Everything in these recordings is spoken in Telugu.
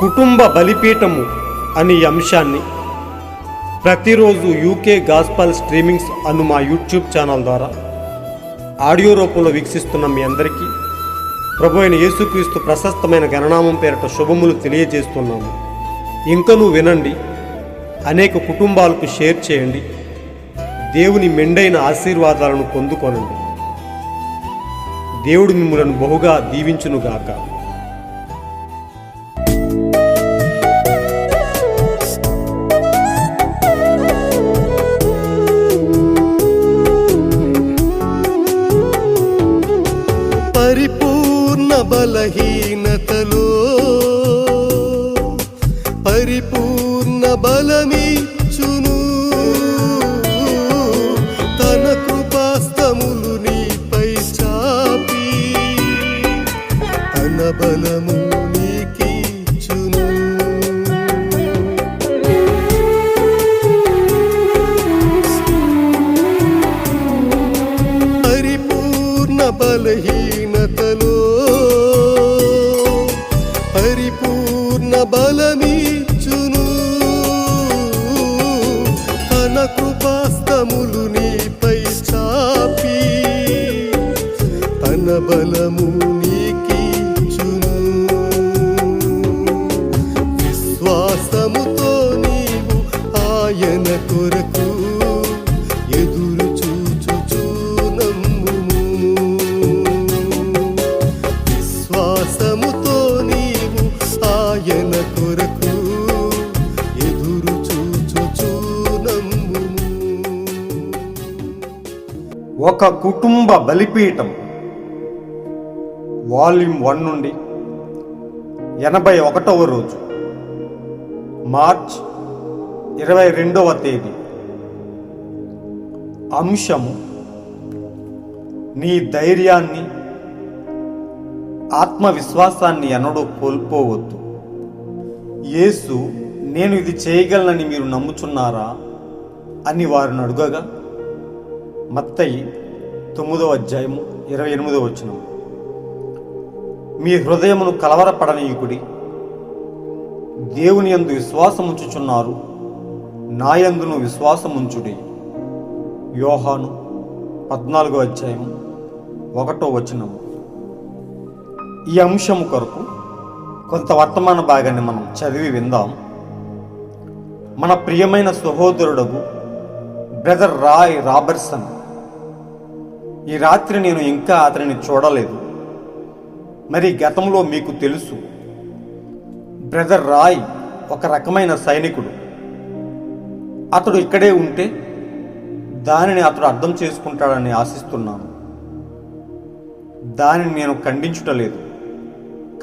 కుటుంబ బలిపీఠము అనే అంశాన్ని ప్రతిరోజు యూకే గాస్పల్ స్ట్రీమింగ్స్ అను మా యూట్యూబ్ ఛానల్ ద్వారా ఆడియో రూపంలో వీక్షిస్తున్న మీ అందరికీ ప్రభు అయిన యేసుక్రీస్తు ప్రశస్తమైన గణనామం పేరిట శుభములు తెలియజేస్తున్నాము. ఇంకనూ వినండి, అనేక కుటుంబాలకు షేర్ చేయండి, దేవుని మెండైన ఆశీర్వాదాలను పొందుకొనండి. దేవుడు మిమ్మలను బహుగా దీవించునుగాక. పరిపూర్ణ బలహీనతలో పరిపూర్ణ బలమిచ్చును, తన కృపాస్తములు నీపై చాపి తన బలము నీకిచ్చును. పరిపూర్ణ బలహీనతలో పరిపూర్ణ బలమిచ్చును, తన కృపాస్తములు నీపై చాపి తన బలము నీకిచ్చును. విశ్వాసముతో నీవు ఆయన కొరకు ఎదురు చూచుచు నమ్ముము. విశ్వాసముతో నీవు ఆయన కొరకు ఎదురు చూచుచు నమ్ముము. ఒక కుటుంబ బలిపీఠం వాల్యూమ్ 1 నుండి 81వ రోజు, మార్చ్ 22వ తేదీ. అంశము: నీ ధైర్యాన్ని, ఆత్మవిశ్వాసాన్ని ఎన్నడూ కోల్పోవద్దు. యేసు, నేను ఇది చేయగలనని మీరు నమ్ముచున్నారా అని వారిని అడుగగా, మత్తయి 9వ అధ్యాయము 28వ వచనం. మీ హృదయమును కలవరపడనీయుకుడి, దేవుని యందు విశ్వాసముంచుచున్నారు, నాయందును విశ్వాసముంచుడి. యోహాను 14వ అధ్యాయము 1వ వచనము. ఈ అంశము కొరకు కొంత వర్తమాన భాగాన్ని మనం చదివి విందాం. మన ప్రియమైన సహోదరుడు బ్రదర్ రాయ్ రాబర్ట్సన్, ఈ రాత్రి నేను ఇంకా అతనిని చూడలేదు. మరి గతంలో మీకు తెలుసు, బ్రదర్ రాయ్ ఒక రకమైన సైనికుడు. అతడు ఇక్కడే ఉంటే దానిని అతడు అర్థం చేసుకుంటాడని ఆశిస్తున్నాను. దానిని నేను ఖండించుటలేదు,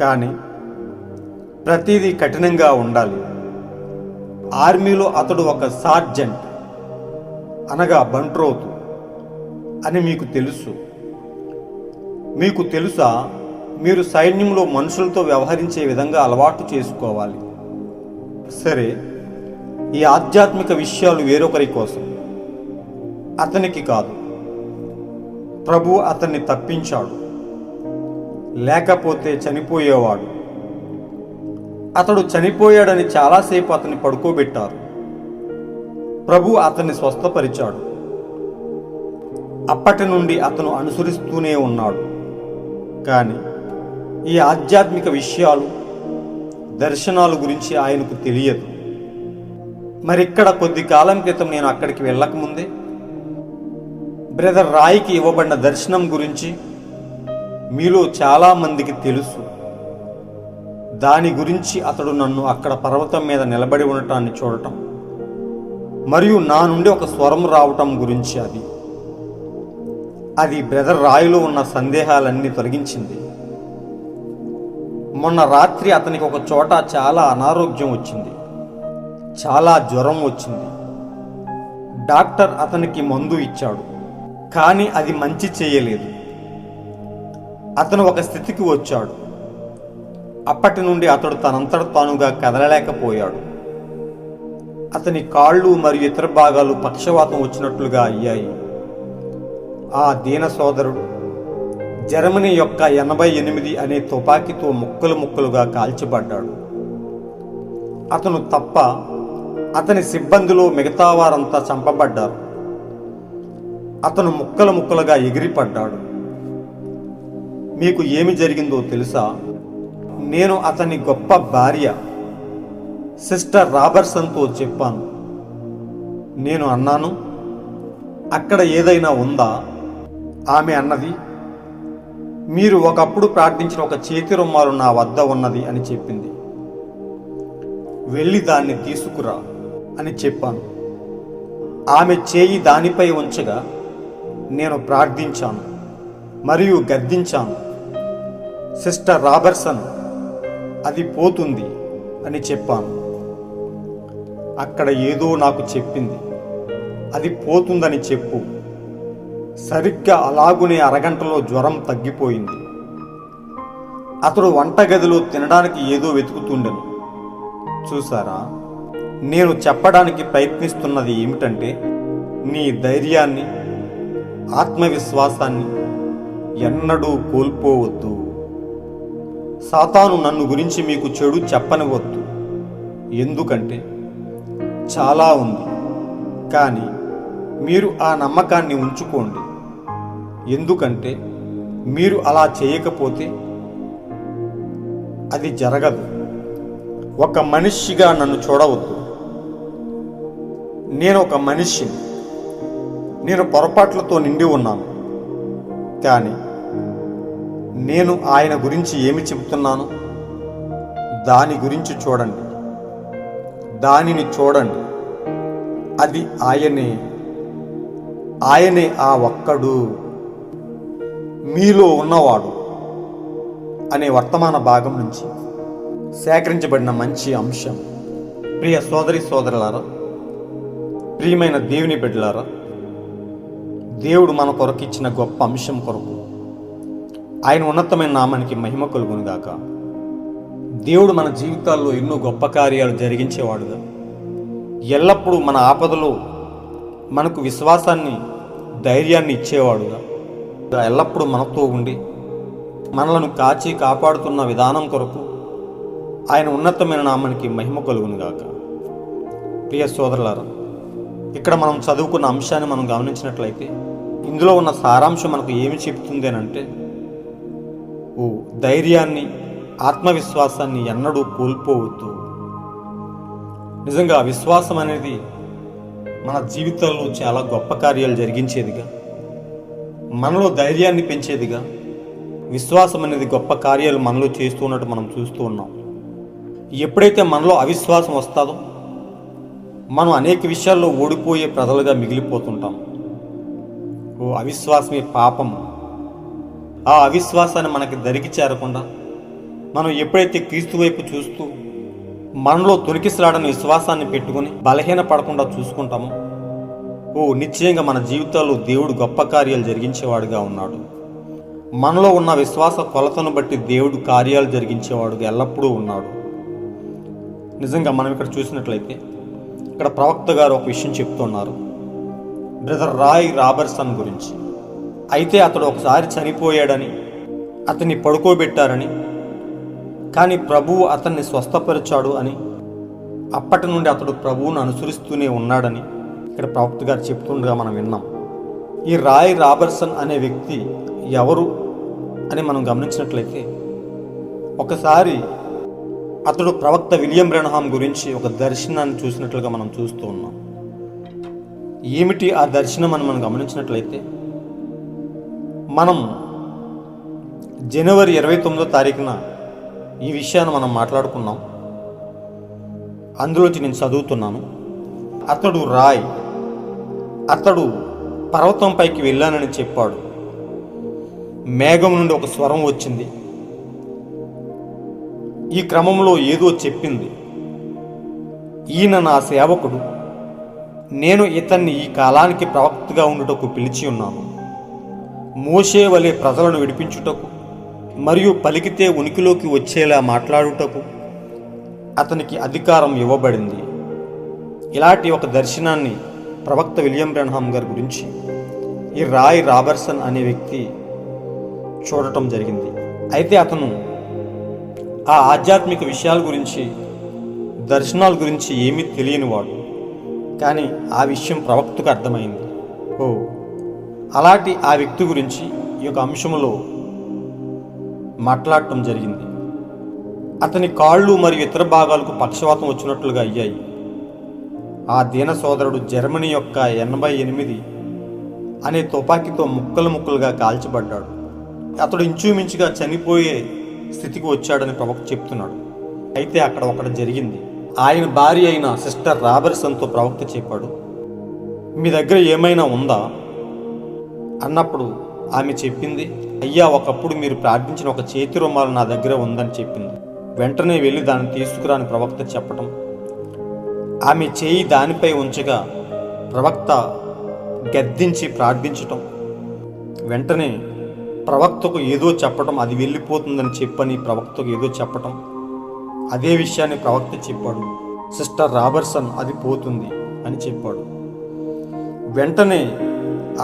కానీ ప్రతిదీ కఠినంగా ఉండాలి. ఆర్మీలో అతడు ఒక సార్జెంట్, అనగా బంట్రోతు అని మీకు తెలుసు. మీకు తెలుసా, మీరు సైన్యంలో మనుషులతో వ్యవహరించే విధంగా అలవాటు చేసుకోవాలి. సరే, ఈ ఆధ్యాత్మిక విషయాలు వేరొకరి కోసం, అతనికి కాదు. ప్రభు అతన్ని తప్పించాడు, లేకపోతే చనిపోయేవాడు. అతడు చనిపోయాడని చాలాసేపు అతన్ని పడుకోబెట్టారు. ప్రభు అతన్ని స్వస్థపరిచాడు. అప్పటి నుండి అతను అనుసరిస్తూనే ఉన్నాడు. కానీ ఈ ఆధ్యాత్మిక విషయాలు, దర్శనాల గురించి ఆయనకు తెలియదు. మరిక్కడ కొద్ది కాలం క్రితం నేను అక్కడికి వెళ్ళకముందే బ్రదర్ రాయ్కి ఇవ్వబడిన దర్శనం గురించి మీలో చాలామందికి తెలుసు. దాని గురించి అతడు నన్ను అక్కడ పర్వతం మీద నిలబడి ఉండటాన్ని చూడటం, మరియు నా నుండి ఒక స్వరం రావటం గురించి అది బ్రదర్ రాయ్లో ఉన్న సందేహాలన్నీ తొలగించింది. మొన్న రాత్రి అతనికి ఒక చోట చాలా అనారోగ్యం వచ్చింది, చాలా జ్వరం వచ్చింది. డాక్టర్ అతనికి మందు ఇచ్చాడు, కానీ అది మంచి చేయలేదు. అతను ఒక స్థితికి వచ్చాడు. అప్పటి నుండి అతడు తనంతట తానుగా కదలలేకపోయాడు. అతని కాళ్ళు మరియు ఇతర భాగాలు పక్షవాతం వచ్చినట్లుగా అయ్యాయి. ఆ దీన సోదరుడు జర్మనీ యొక్క 88 అనే తుపాకీతో ముక్కలు ముక్కలుగా కాల్చబడ్డాడు. అతను తప్ప అతని సిబ్బందిలో మిగతా వారంతా చంపబడ్డారు. అతను ముక్కలు ముక్కలుగా ఎగిరిపడ్డాడు. మీకు ఏమి జరిగిందో తెలుసా? నేను అతని గొప్ప భార్య సిస్టర్ రాబర్ట్సన్తో చెప్పాను. నేను అన్నాను, అక్కడ ఏదైనా ఉందా? ఆమె అన్నది, మీరు ఒకప్పుడు ప్రార్థించిన ఒక చేతి రుమాలు నా వద్ద ఉన్నది అని చెప్పింది. వెళ్ళి దాన్ని తీసుకురా అని చెప్పాను. ఆమె చేయి దానిపై ఉంచగా నేను ప్రార్థించాను మరియు గద్దించాను, సిస్టర్ రాబర్ట్సన్, అది పోతుంది అని చెప్పాను. అక్కడ ఏదో నాకు చెప్పింది, అది పోతుందని చెప్పు. సరిగ్గా అలాగునే అరగంటలో జ్వరం తగ్గిపోయింది. అతడు వంటగదిలో తినడానికి ఏదో వెతుకుతుండెను. చూసారా, నేను చెప్పడానికి ప్రయత్నిస్తున్నది ఏమిటంటే, నీ ధైర్యాన్ని, ఆత్మవిశ్వాసాన్ని ఎన్నడూ కోల్పోవద్దు. సాతాను నన్ను గురించి మీకు చెడు చెప్పనివద్దు, ఎందుకంటే చాలా ఉంది. కానీ మీరు ఆ నమ్మకాన్ని ఉంచుకోండి, ఎందుకంటే మీరు అలా చేయకపోతే అది జరగదు. ఒక మనిషిగా నన్ను చూడవద్దు. నేను ఒక మనిషిని. నేను పొరపాట్లతో నిండి ఉన్నాను. కానీ నేను ఆయన గురించి ఏమి చెబుతున్నాను, దాని గురించి చూడండి. దానిని చూడండి. అది ఆయనే. ఆయనే ఆ ఒక్కడు, మీలో ఉన్నవాడు అనే వర్తమాన భాగం నుంచి సేకరించబడిన మంచి అంశం. ప్రియ సోదరి సోదరులారా, ప్రియమైన దేవుని బిడ్డలారా, దేవుడు మన కొరకు ఇచ్చిన గొప్ప అంశం కొరకు ఆయన ఉన్నతమైన నామానికి మహిమ కలుగునుగాక. దేవుడు మన జీవితాల్లో ఎన్నో గొప్ప కార్యాలు జరిగించేవాడుగా, ఎల్లప్పుడూ మన ఆపదలో మనకు విశ్వాసాన్ని, ధైర్యాన్ని ఇచ్చేవాడుగా, ఎల్లప్పుడూ మనతో ఉండి మనలను కాచి కాపాడుతున్న విధానం కొరకు ఆయన ఉన్నతమైన నామానికి మహిమ కలుగునుగాక. ప్రియ సోదరులారా, ఇక్కడ మనం చదువుకున్న అంశాన్ని మనం గమనించినట్లయితే ఇందులో ఉన్న సారాంశం మనకు ఏమి చెప్తుంది అని అంటే, ధైర్యాన్ని, ఆత్మవిశ్వాసాన్ని ఎన్నడూ కోల్పోవద్దు. నిజంగా విశ్వాసం అనేది మన జీవితాల్లో చాలా గొప్ప కార్యాలు జరిగించేదిగా, మనలో ధైర్యాన్ని పెంచేదిగా, విశ్వాసం అనేది గొప్ప కార్యాలు మనలో చేస్తూ ఉన్నట్టు మనం చూస్తూ ఉన్నాం. ఎప్పుడైతే మనలో అవిశ్వాసం వస్తుందో మనం అనేక విషయాల్లో ఓడిపోయే ప్రజలుగా మిగిలిపోతుంటాం. అవిశ్వాసమే పాపం. ఆ అవిశ్వాసాన్ని మనకి దరికి చేరకుండా మనం ఎప్పుడైతే క్రీస్తు వైపు చూస్తూ మనలో తొలగిసలాడని విశ్వాసాన్ని పెట్టుకుని బలహీన పడకుండా చూసుకుంటామో, నిశ్చయంగా మన జీవితాల్లో దేవుడు గొప్ప కార్యాలు జరిగించేవాడుగా ఉన్నాడు. మనలో ఉన్న విశ్వాస కొలతను బట్టి దేవుడు కార్యాలు జరిగించేవాడుగా ఎల్లప్పుడూ ఉన్నాడు. నిజంగా మనం ఇక్కడ చూసినట్లయితే ఇక్కడ ప్రవక్త గారు ఒక విషయం చెప్తున్నారు, బ్రదర్ రాయ్ రాబర్ట్సన్ గురించి. అయితే అతడు ఒకసారి చనిపోయాడని, అతన్ని పడుకోబెట్టారని, కానీ ప్రభువు అతన్ని స్వస్థపరిచాడు అని, అప్పటి నుండి అతడు ప్రభువును అనుసరిస్తూనే ఉన్నాడని ఇక్కడ ప్రవక్త గారు చెప్తుండగా మనం విన్నాం. ఈ రాయ్ రాబర్ట్సన్ అనే వ్యక్తి ఎవరు అని మనం గమనించినట్లయితే, ఒకసారి అతడు ప్రవక్త విలియం బ్రెన్హామ్ గురించి ఒక దర్శనాన్ని చూసినట్లుగా మనం చూస్తూ ఉన్నాం. ఏమిటి ఆ దర్శనం అని మనం గమనించినట్లయితే, మనం జనవరి 29వ తారీఖున ఈ విషయాన్ని మనం మాట్లాడుకున్నాం. అందులోంచి నేను చదువుతున్నాను. అతడు పర్వతంపైకి వెళ్ళానని చెప్పాడు. మేఘం నుండి ఒక స్వరం వచ్చింది. ఈ క్రమంలో ఏదో చెప్పింది, ఈయన నా సేవకుడు, నేను ఇతన్ని ఈ కాలానికి ప్రవక్తగా ఉండుటకు పిలిచి ఉన్నాను. మోషే వలె ప్రజలను విడిపించుటకు మరియు పలికితే ఉనికిలోకి వచ్చేలా మాట్లాడుటకు అతనికి అధికారం ఇవ్వబడింది. ఇలాంటి ఒక దర్శనాన్ని ప్రవక్త విలియం బ్రెన్హామ్ గారి గురించి ఈ రాయ్ రాబర్ట్సన్ అనే వ్యక్తి చూడటం జరిగింది. అయితే అతను ఆ ఆధ్యాత్మిక విషయాల గురించి దర్శనాల గురించి ఏమీ తెలియనివాడు. కానీ ఆ విషయం ప్రవక్తకు అర్థమైంది. అలాంటి ఆ వ్యక్తి గురించి ఈ యొక్క అంశంలో మాట్లాడటం జరిగింది. అతని కాళ్ళు మరియు ఇతర భాగాలకు పక్షవాతం వచ్చినట్లుగా అయ్యాయి. ఆ దీన సోదరుడు జర్మనీ యొక్క 88 అనే తుపాకీతో ముక్కలుగా కాల్చబడ్డాడు. అతడు ఇంచుమించుగా చనిపోయే స్థితికి వచ్చాడని ప్రవక్త చెప్తున్నాడు. అయితే అక్కడ ఒకటి జరిగింది. ఆయన భార్య అయిన సిస్టర్ రాబర్సన్తో ప్రవక్త చెప్పాడు, మీ దగ్గర ఏమైనా ఉందా అన్నప్పుడు ఆమె చెప్పింది, అయ్యా, ఒకప్పుడు మీరు ప్రార్థించిన ఒక చేతి రుమాలు నా దగ్గర ఉందని చెప్పింది. వెంటనే వెళ్ళి దాన్ని తీసుకురాని ప్రవక్త చెప్పటం, ఆమె చేయి దానిపై ఉంచగా ప్రవక్త గద్దించి ప్రార్థించటం, వెంటనే ప్రవక్తకు ఏదో చెప్పటం, అది వెళ్ళిపోతుందని చెప్పని ప్రవక్తకు ఏదో చెప్పటం, అదే విషయాన్ని ప్రవక్త చెప్పాడు. సిస్టర్ రాబర్సన్ అది పోతుంది అని చెప్పాడు. వెంటనే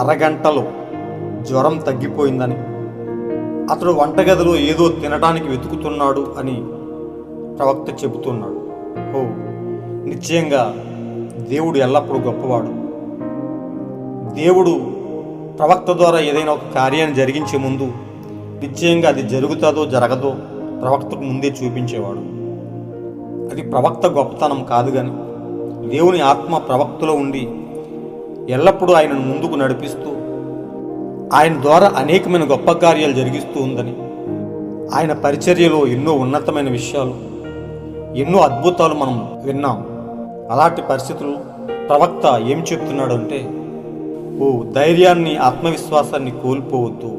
అరగంటలో జ్వరం తగ్గిపోయిందని, అతడు వంటగదిలో ఏదో తినడానికి వెతుకుతున్నాడు అని ప్రవక్త చెబుతున్నాడు. నిశ్చయంగా దేవుడు ఎల్లప్పుడూ గొప్పవాడు. దేవుడు ప్రవక్త ద్వారా ఏదైనా ఒక కార్యాన్ని జరిగించే ముందు నిశ్చయంగా అది జరుగుతుందో జరగదో ప్రవక్తకు ముందే చూపించేవాడు. అది ప్రవక్త గొప్పతనం కాదు, కానీ దేవుని ఆత్మ ప్రవక్తలో ఉండి ఎల్లప్పుడూ ఆయనను ముందుకు నడిపిస్తూ ఆయన ద్వారా అనేకమైన గొప్ప కార్యాలు జరిగిస్తూ ఉందని, ఆయన పరిచర్యలో ఎన్నో ఉన్నతమైన విషయాలు, ఎన్నో అద్భుతాలు మనం విన్నాం. అలాంటి పరిస్థితులు ప్రవక్త ఏం చెప్తున్నాడు అంటే, ధైర్యాన్ని ఆత్మవిశ్వాసాన్ని కోల్పోవద్దు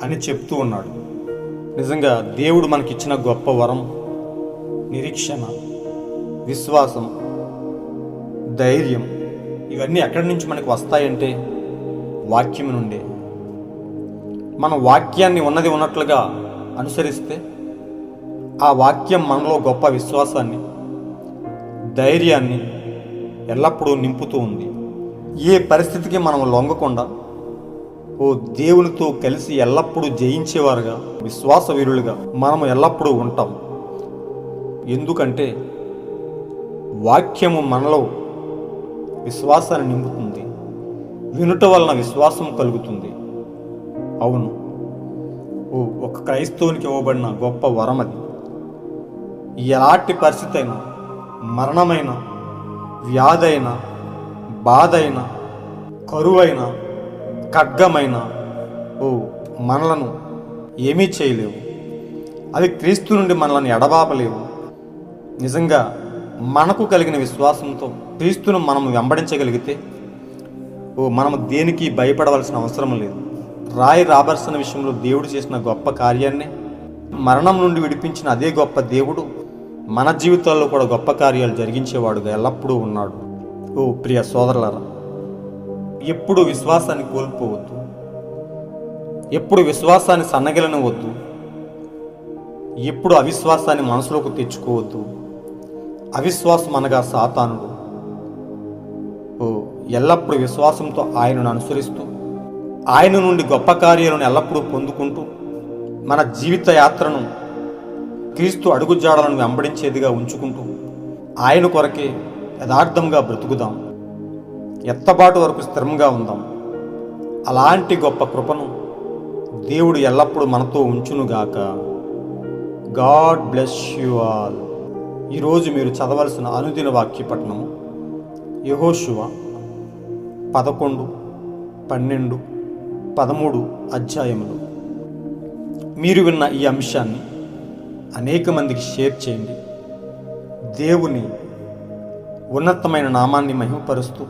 అని చెప్తూ ఉన్నాడు. నిజంగా దేవుడు మనకిచ్చిన గొప్ప వరం నిరీక్షణ, విశ్వాసం, ధైర్యం ఇవన్నీ ఎక్కడి నుంచి మనకు వస్తాయంటే వాక్యం నుండే. మన వాక్యాన్ని ఉన్నది ఉన్నట్లుగా అనుసరిస్తే ఆ వాక్యం మనలో గొప్ప విశ్వాసాన్ని, ధైర్యాన్ని ఎల్లప్పుడూ నింపుతూ ఉంది. ఏ పరిస్థితికి మనం లొంగకుండా దేవునితో కలిసి ఎల్లప్పుడూ జయించేవారుగా, విశ్వాస వీరులుగా మనము ఎల్లప్పుడూ ఉంటాం. ఎందుకంటే వాక్యము మనలో విశ్వాసాన్ని నింపుతుంది. వినుట వలన విశ్వాసం కలుగుతుంది. అవును, ఒక క్రైస్తవునికి ఇవ్వబడిన గొప్ప వరం అది. ఎలాంటి పరిస్థితి అయినా, మరణమైన, వ్యాధైన, బాధైన, కరువైన, ఖడ్గమైన మనలను ఏమీ చేయలేవు. అవి క్రీస్తు నుండి మనల్ని ఎడబాపలేవు. నిజంగా మనకు కలిగిన విశ్వాసంతో క్రీస్తును మనం వెంబడించగలిగితే మనము దేనికి భయపడవలసిన అవసరం లేదు. రాయ్ రాబర్సన్ విషయంలో దేవుడు చేసిన గొప్ప కార్యాన్ని, మరణం నుండి విడిపించిన అదే గొప్ప దేవుడు మన జీవితాల్లో కూడా గొప్ప కార్యాలు జరిగించేవాడుగా ఎల్లప్పుడూ ఉన్నాడు. ప్రియ సోదరులారా, ఎప్పుడు విశ్వాసాన్ని కోల్పోవద్దు, ఎప్పుడు విశ్వాసాన్ని సన్నగిలనవద్దు, ఎప్పుడు అవిశ్వాసాన్ని మనసులోకి తెచ్చుకోవద్దు. అవిశ్వాసం అనగా సాతానుడు. ఎల్లప్పుడూ విశ్వాసంతో ఆయనను అనుసరిస్తూ, ఆయన నుండి గొప్ప కార్యాలను ఎల్లప్పుడూ పొందుకుంటూ, మన జీవిత యాత్రను క్రీస్తు అడుగుజాడలను వెంబడించేదిగా ఉంచుకుంటూ ఆయన కొరకే యథార్థంగా బ్రతుకుదాం. ఎత్తబాటు వరకు స్థిరంగా ఉందాం. అలాంటి గొప్ప కృపను దేవుడు ఎల్లప్పుడూ మనతో ఉంచునుగాక. God bless you all. ఈరోజు మీరు చదవలసిన అనుదిన వాక్యపట్నము యెహోషువ 11, 12, 13 అధ్యాయములు. మీరు విన్న ఈ అంశాన్ని అనేక మందికి షేర్ చేయండి. దేవుని ఉన్నతమైన నామాన్ని మహిమపరుస్తూ,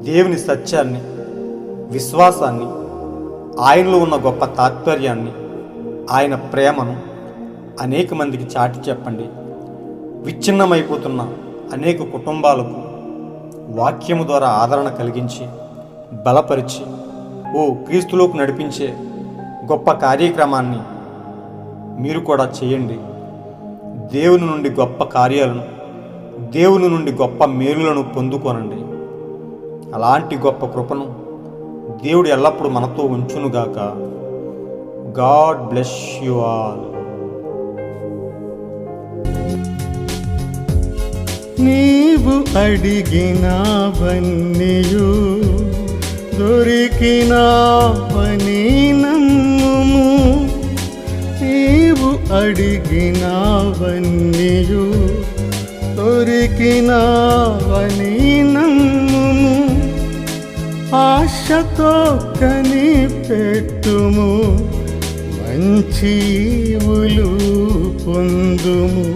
దేవుని సత్యాన్ని, విశ్వాసాన్ని, ఆయనలో ఉన్న గొప్ప తాత్పర్యాన్ని, ఆయన ప్రేమను అనేక మందికి చాటి చెప్పండి. విచ్ఛిన్నమైపోతున్న అనేక కుటుంబాలకు వాక్యము ద్వారా ఆదరణ కలిగించి, బలపరిచి క్రీస్తులోకి నడిపించే గొప్ప కార్యక్రమాన్ని మీరు కూడా చేయండి. దేవుని నుండి గొప్ప కార్యాలను, దేవుని నుండి గొప్ప మేలులను పొందుకోనండి. అలాంటి గొప్ప కృపను దేవుడు ఎల్లప్పుడూ మనతో ఉంచునుగాక. God bless you all. నీవు అడిగినవన్నీయు దొరికినవని నమ్ముము. నీవు అడిగినవన్నీయు దొరికినవని నమ్ముము. ఆశతో కనిపెట్టుము, మంచి ఈవులు పొందుము.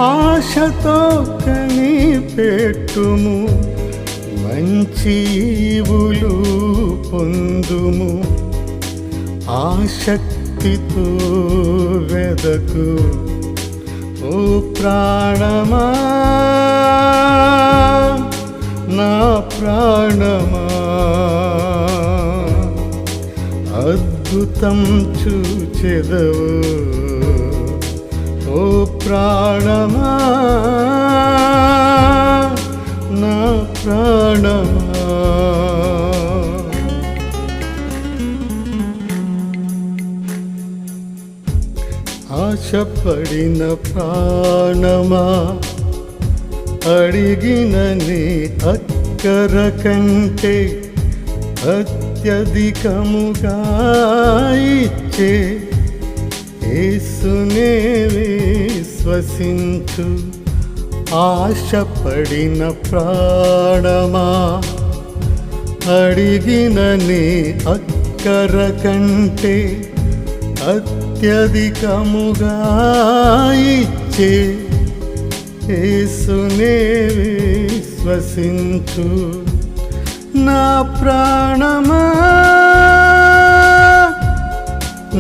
ఆశతో కనిపెట్టుము, మంచి ఈవులు పొందుము. ఆసక్తితో వెదకు ఓ ప్రాణమా, నా ప్రాణమా. అద్భుతం చూచెదవు ఓ ప్రాణమా, నా ప్రాణమా. ఆశపడిన ప్రాణమా, అడిగినని అక్కర కంటే అత్యధికముగా ఇచ్చే యేసునే విశ్వసించు. ఆశపడిన ప్రాణమా, అడిగినని అక్కర కంటే అత్యధికముగా ఇచ్చే యేసునే విశ్వసించు. నా ప్రాణమా,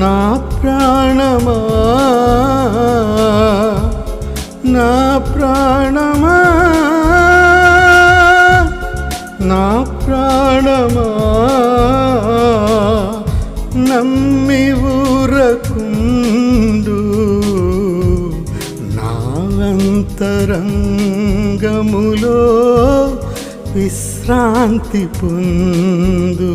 నా ప్రాణమా, నా ప్రాణమా, నా ప్రాణమా. నమ్మి ఊరకుండు, నా అంతరంగములో విశ్రాంతి పొందు.